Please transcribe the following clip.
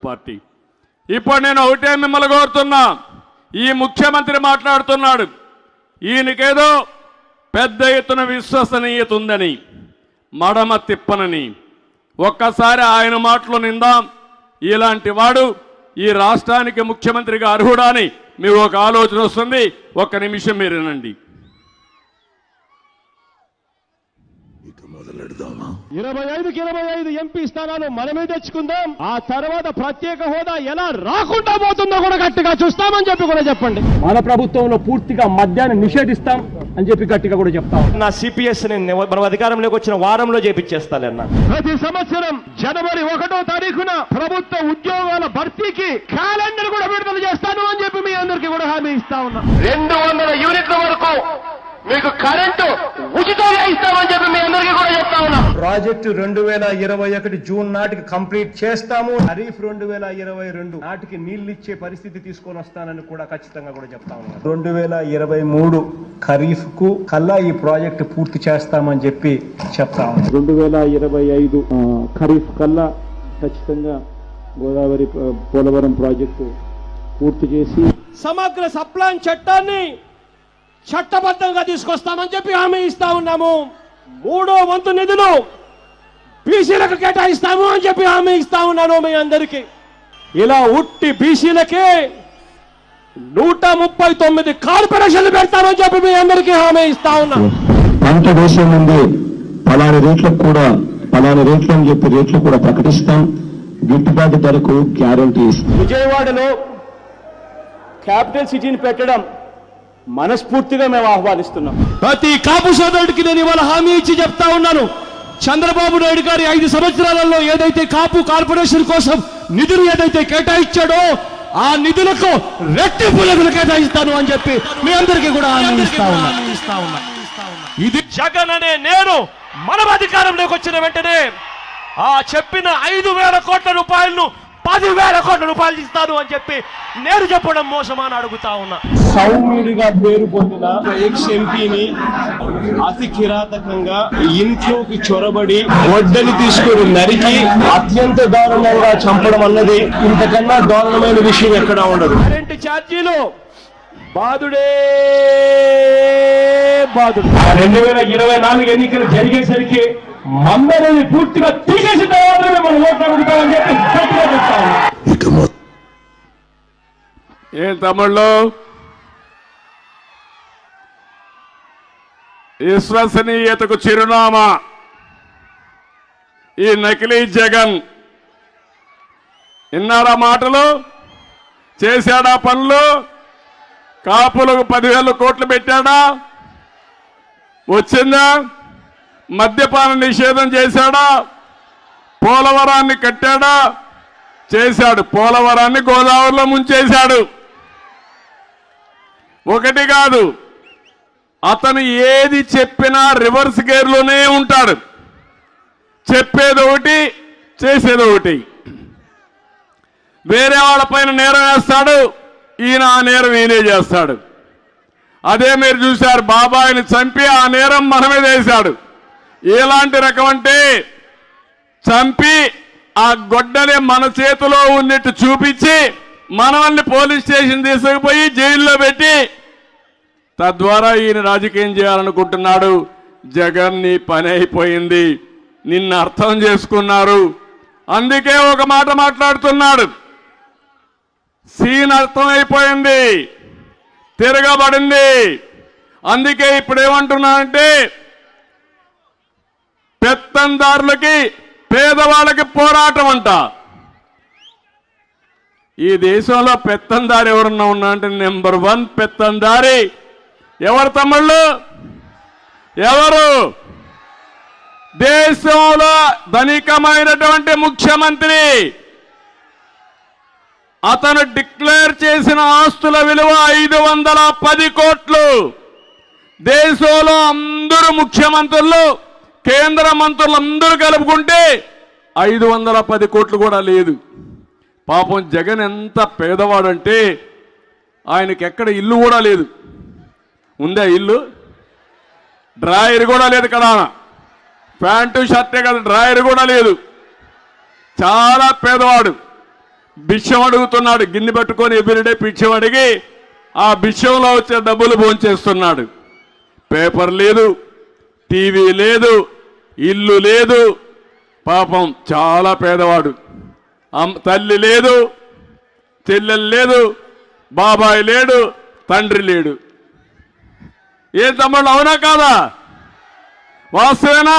Party. ఇప్పుడు నేను ఒకటే మిమ్మల్ని కోరుతున్నా, ఈ ముఖ్యమంత్రి మాట్లాడుతున్నాడు, ఈయనకేదో పెద్ద ఎత్తున విశ్వసనీయత ఉందని, మడమ తిప్పనని. ఒక్కసారి ఆయన మాటలు నిందాం. ఇలాంటి వాడు ఈ రాష్ట్రానికి ముఖ్యమంత్రిగా అర్హుడా అని మీకు ఒక ఆలోచన వస్తుంది. ఒక్క నిమిషం మీరు వినండి. 25కి 25 ఎంపీ స్థానాలు మనమే తెచ్చుకుందాం. ఆ తర్వాత ప్రత్యేక హోదా ఎలా రాకుండా పోతుందో కూడా గట్టిగా చూస్తామని చెప్పి కూడా చెప్పండి. మన ప్రభుత్వంలో పూర్తిగా మద్యాన్ని నిషేధిస్తాం అని చెప్పి గట్టిగా కూడా చెప్తాం. నా సిపిఎస్ మనం అధికారంలోకి వచ్చిన వారంలో చేపించేస్తానన్నా. ప్రతి సంవత్సరం జనవరి 1వ తారీఖున ప్రభుత్వ ఉద్యోగాల భర్తీకి క్యాలెండర్ కూడా విడుదల చేస్తాను అని చెప్పి మీ అందరికీ కూడా హామీ ఇస్తా ఉన్నా. 200 యూనిట్ల వరకు మీకు కరెంటు ఉచితంగా ఇస్తామని చెప్పి మీ అందరికీ కూడా చెప్తా ఉన్నా. ప్రాజెక్టు 2021 జూన్ నాటికి కంప్లీట్ చేస్తాము. ఖరీఫ్ 2022 నాటికి నీళ్లు ఇచ్చే పరిస్థితి తీసుకొని వస్తానని కూడా ఖచ్చితంగా కూడా చెప్తా ఉన్నాను. 2023 ఖరీఫ్ కు కల్లా ఈ ప్రాజెక్టు పూర్తి చేస్తామని చెప్పి చెప్తా ఉన్నాను. 2025 ఖరీఫ్ కల్లా ఖచ్చితంగా గోదావరి పోలవరం ప్రాజెక్టు పూర్తి చేసి సమగ్ర సప్లాన్ చట్టాన్ని చట్టబద్ధంగా తీసుకొస్తామని చెప్పి హామీ ఇస్తా ఉన్నాము. 3వ వంతు నిధులు బీసీలకు కేటాయిస్తాము అని చెప్పి హామీ ఇస్తా ఉన్నాను మీ అందరికీ. ఇలా ఉట్టి బీసీలకే 139 కార్పొరేషన్లు పెడతామని చెప్పి మీ అందరికీ హామీ ఇస్తా ఉన్నా. పంట వేసే ముందే పలాని రేట్లకు కూడా పలాని రేట్లు అని చెప్పి రేట్లు కూడా ప్రకటిస్తాం. గిట్టుబాటు ధరకు గ్యారంటీ ఇస్తాం. విజయవాడలో క్యాపిటల్ సిటీని పెట్టడం మనస్ఫూర్తిగా మేము ఆహ్వానిస్తున్నాం. ప్రతి కాపు సోదరుడికి నేను ఇవాళ హామీ ఇచ్చి చెప్తా ఉన్నాను. చంద్రబాబు నాయుడు గారి 5 సంవత్సరాలలో ఏదైతే కాపు కార్పొరేషన్ కోసం నిధులు ఏదైతే కేటాయించాడో ఆ నిధులకు రెట్టింపు నిధులు కేటాయిస్తాను అని చెప్పి మీ అందరికీ కూడా హామీ ఇస్తా ఉన్నా. ఇది జగన్ అనే నేను మనం అధికారంలోకి వచ్చిన వెంటనే ఆ చెప్పిన 5,000 కోట్ల రూపాయలను 10,000 కోట్ల రూపాయలు ఇస్తాను అని చెప్పి నేను చెప్పడం మోసమా అని అడుగుతా ఉన్నా. సౌమ్యుడిగా పేరు పొందిన ఎక్స్ ఎంపీని అతి కిరాతకంగా ఇంట్లోకి చొరబడి వడ్డని తీసుకుని నరికి అత్యంత దారుణంగా చంపడం అన్నది ఇంతకన్నా దారుణమైన విషయం ఎక్కడా ఉండదు. కరెంటు ఛార్జీలు బాధుడే బాధుడు. 2024 ఎన్నికలు జరిగేసరికి మందరిని పూర్తిగా తీసేసిన తర్వాత మనం ఓట్లు అడుగుతామని చెప్పి గట్టిగా చెప్తాము. ఏం తమ్ముళ్ళు, విశ్వసనీయతకు చిరునామా ఈ నకిలీ జగన్. విన్నారా మాటలు? చేశాడా పనులు? కాపులకు 10,000 కోట్లు పెట్టాడా? వచ్చిందా? మద్యపాన నిషేధం చేశాడా? పోలవరాన్ని కట్టాడా? చేశాడు. పోలవరాన్ని గోదావరిలో ముంచేశాడు. ఒకటి కాదు, అతను ఏది చెప్పినా రివర్స్ గేర్లోనే ఉంటాడు. చెప్పేది ఒకటి, చేసేది ఒకటి. వేరే వాళ్ళపైన నేరం వేస్తాడు, ఈయన ఆ నేరం ఈయనే చేస్తాడు. అదే మీరు చూశారు, బాబాయిని చంపి ఆ నేరం మన మీద వేశాడు. ఎలాంటి రకం అంటే చంపి ఆ గొడ్డలి మన చేతిలో ఉన్నట్టు చూపించి మనల్ని పోలీస్ స్టేషన్ తీసుకుపోయి జైల్లో పెట్టి తద్వారా ఈయన రాజకీయం చేయాలనుకుంటున్నాడు. జగన్ నీ పని అయిపోయింది, నిన్ను అర్థం చేసుకున్నారు. అందుకే ఒక మాట మాట్లాడుతున్నాడు. సీన్ అర్థమైపోయింది, తిరగబడింది. అందుకే ఇప్పుడు ఏమంటున్నానంటే పెత్తందారులకి పేదవాళ్ళకి పోరాటం అంట. ఈ దేశంలో పెత్తందారి ఎవరన్నా ఉన్నా అంటే నెంబర్ 1 పెత్తందారి ఎవరు తమ్ముళ్ళు? ఎవరు? దేశంలో ధనికమైనటువంటి ముఖ్యమంత్రి. అతను డిక్లేర్ చేసిన ఆస్తుల విలువ 510 కోట్లు. దేశంలో అందరూ ముఖ్యమంత్రులు, కేంద్ర మంత్రులు అందరూ కలుపుకుంటే 510 కోట్లు కూడా లేదు. పాపం జగన్ ఎంత పేదవాడంటే ఆయనకి ఎక్కడ ఇల్లు కూడా లేదు. ఉందా ఇల్లు? డ్రాయర్ కూడా లేదు కదా, ప్యాంటు షర్టే కదా, డ్రాయర్ కూడా లేదు. చాలా పేదవాడు. భిక్షం అడుగుతున్నాడు. గిన్నె పట్టుకొని ఎవ్రీడే భిక్షం అడిగి ఆ భిక్షంలో వచ్చే డబ్బులు భోంచేస్తున్నాడు. పేపర్ లేదు, టీవీ లేదు, ఇల్లు లేదు. పాపం చాలా పేదవాడు. తల్లి లేదు, చెల్లెలు లేదు, బాబాయ్ లేడు, తండ్రి లేడు. ఏం తమ్ముళ్ళు, అవునా కాదా? వాస్తవేనా?